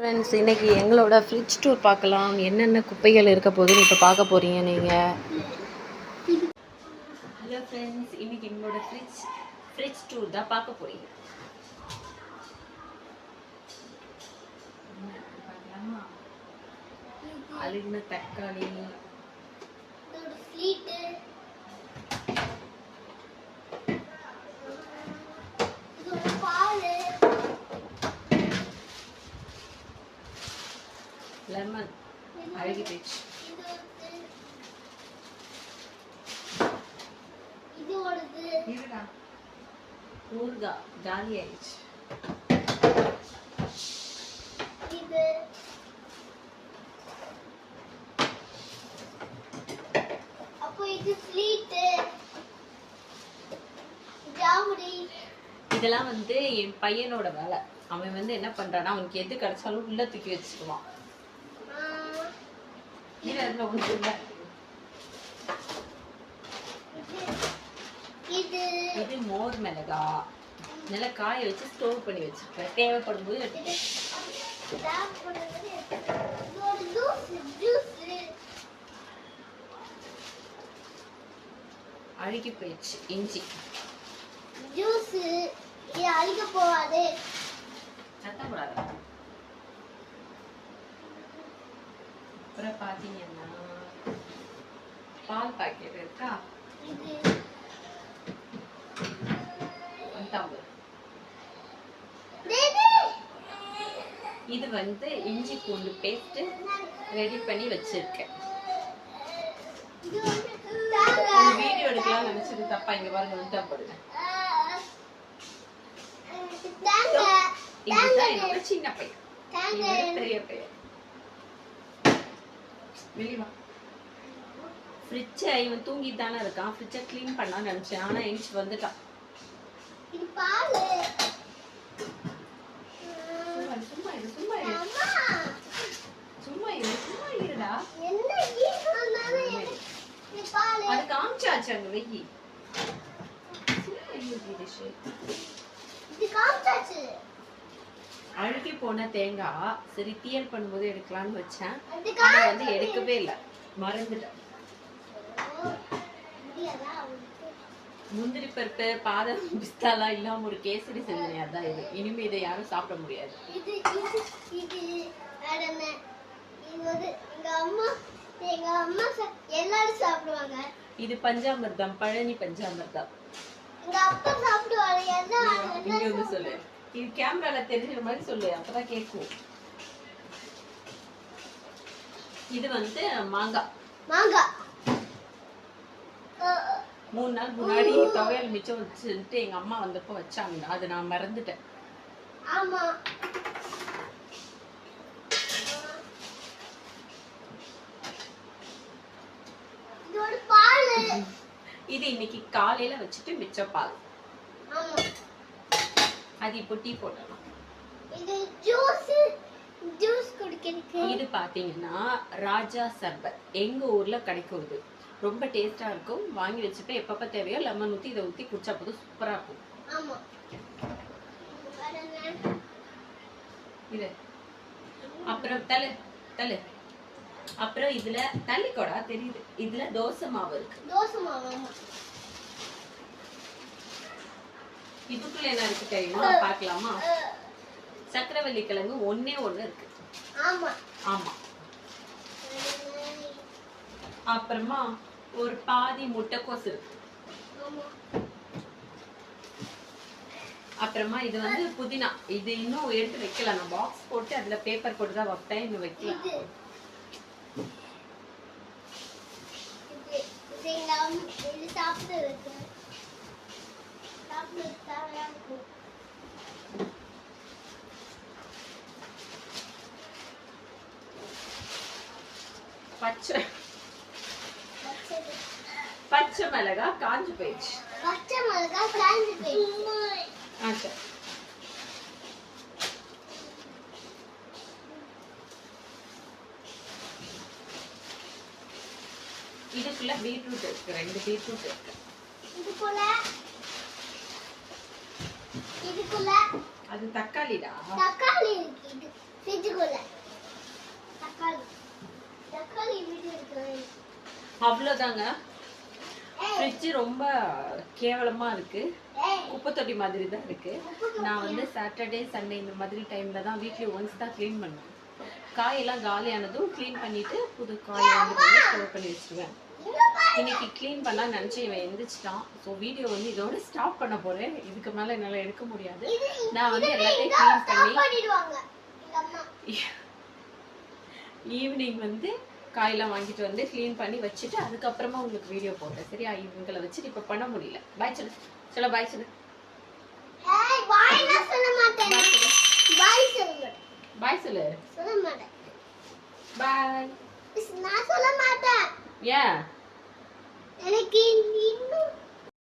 Friends, இன்றைக்கி எங்களோட fridge tour பார்க்கலாம். என்னென்ன குப்பைகள் இருக்க போகுதுன்னு இப்போ பார்க்க போகிறீங்க நீங்கள். ஹலோ ஃப்ரெண்ட்ஸ், இன்றைக்கி எங்களோட ஃப்ரிட்ஜ் டூர் தான் பார்க்க போகிறீங்க. பார்க்கலாமா? அழுகின தக்காளி, லெமன் அழுகி போயிடுச்சு. ஊறுகாய் காலி ஆயிடுச்சு. இதெல்லாம் வந்து என் பையனோட வேலை. அவன் வந்து என்ன பண்றான்னா, அவனுக்கு எது கிடைச்சாலும் உள்ள தூக்கி வச்சுக்குவான். இது மோர் மிளகா, நல்லா காய வச்சு ஸ்டோர் பண்ணி வச்சிருக்கேன். தேவைப்படும் போது அழுகி போயிடுச்சு. இஞ்சி ஜூஸ் அழுக போவாது, சத்தம் போடாது. அப்புறம் பாத்தீங்கன்னா பால் பாக்கெட் இருக்கா, இது வந்து இஞ்சி பூண்டு பேஸ்ட் ரெடி பண்ணி வச்சிருக்கேன். வீடியோ எடுக்கலாம் நினைச்சது தப்பா. இங்க பாருங்க, வந்துட்டா போடுங்க. இதுதான் என்னோட சின்ன பையன், பெரிய பையன். வெளிவா. ஃப்ரிட்ஜை இவன் தூங்கிட்டு தானே இருக்கான். ஃப்ரிட்ஜை கிளீன் பண்ணான்னு நினைச்சேன், ஆனா எந்திச்சு வந்துட்டான். அது காமிச்சாச்சு அங்க வெயி. அழுகி போன தேங்காய் சரி தீயல் பண்ணும்போது எடுக்கலான்னு வச்சேன். ஆனா வந்து எடுக்கவே இல்லை, மறந்துட்டேன். முந்திரி பருப்பு, பாதாம், பிஸ்தாலாம் இல்லாம ஒரு கேசரி செஞ்சேன். அதான் இது. இனிமே இதை யாரும் சாப்பிட முடியாது. எல்லாரும் சாப்பிடுவாங்க. இது பஞ்சாமிர்தம், பழனி பஞ்சாமிர்தம். இங்க வந்து சொல்லு, இது கேமரால தெரிஞ்ச மாதிரி சொல்லு, அப்பதான் கேட்கும். இது வந்து மாங்காய். 3 நாள் முன்னாடி துவையல் மிச்சம் வச்சுட்டு எங்க அம்மா வந்தப்போ வச்சாங்க. அது நான் மறந்துட்டேன். ஆமா, இது இன்னைக்கு காலையில வச்சுட்டு மிச்ச பால். அது இப்போ டீ போடலாம். இது பாத்தீங்கன்னா ராஜா சர்பத், எங்க ஊர்ல கிடைக்கும். இது ரொம்ப டேஸ்டா இருக்கும். வாங்கி வச்சுட்டு எப்பப்ப தேவையோ லெமன் ஊத்தி இதை ஊத்தி குடிச்சா போதும், சூப்பரா இருக்கும். இது அப்புறம் தலை அப்புறம் இதுல தள்ளிக்கோடா தெரியுது. இதுல தோசை மாவு இருக்கு. இதுக்குள்ள என்ன இருக்கு தெரியுமா? பாக்கலாமா? சக்கரவள்ளி கிழங்கு ஒண்ணே இருக்கு. ஆமா. அப்புறமா ஒரு பாதி முட்டைக்கோஸ் இருக்கு. அப்புறமா இது வந்து புதினா. இது இன்னும் எடுத்து வைக்கல, நான் பாக்ஸ் போட்டு அதுல பேப்பர் போட்டு தான் வைப்பேன். இன்னும் வைக்கலாம். பச்சை மிளகா காஞ்சு போயிடுச்சு. இதுக்குள்ள பீட்ரூட் இருக்கு, 2 பீட்ரூட் இருக்கு. இதுக்குள்ள அது தக்காளிடா. தக்காளி இருக்கு. இது அவ்வளவுதாங்க. ஃப்ரிட்ஜ் ரொம்ப கேவலமா இருக்கு, குப்பை தொட்டி மாதிரி தான் இருக்கு. நான் வந்து சாட்டர்டே சண்டே இந்த மாதிரி டைம்ல தான் வீக்லி ஒன்ஸ் தான் க்ளீன் பண்ணுவேன். காயெல்லாம் காலியானதும் க்ளீன் பண்ணிட்டு புது காயை வந்து ஸ்டோர் பண்ணி வச்சிருவேன். இன்னைக்கு க்ளீன் பண்ணா நினைச்சு இவன் எந்திரிச்சிட்டான். ஸோ வீடியோ வந்து இதோட ஸ்டாப் பண்ண போறேன். இதுக்கு மேல என்னால எடுக்க முடியாது. நான் வந்து எல்லாத்தையும் க்ளீன் பண்ணி ஈவினிங் வந்து காயெல்லாம் வாங்கிட்டு வந்து க்ளீன் பண்ணி வச்சுட்டு அதுக்கப்புறமா உங்களுக்கு வீடியோ போட்டேன். சரியா? இவங்களை வச்சுட்டு இப்ப பண்ண முடியல. பாய் சொல்லு. சொல்ல பாய் சொல்லு. பாய் சொல்லு. பாய். நான் சொல்ல மாட்டேன். ஏன்? எனக்கு இன்னும்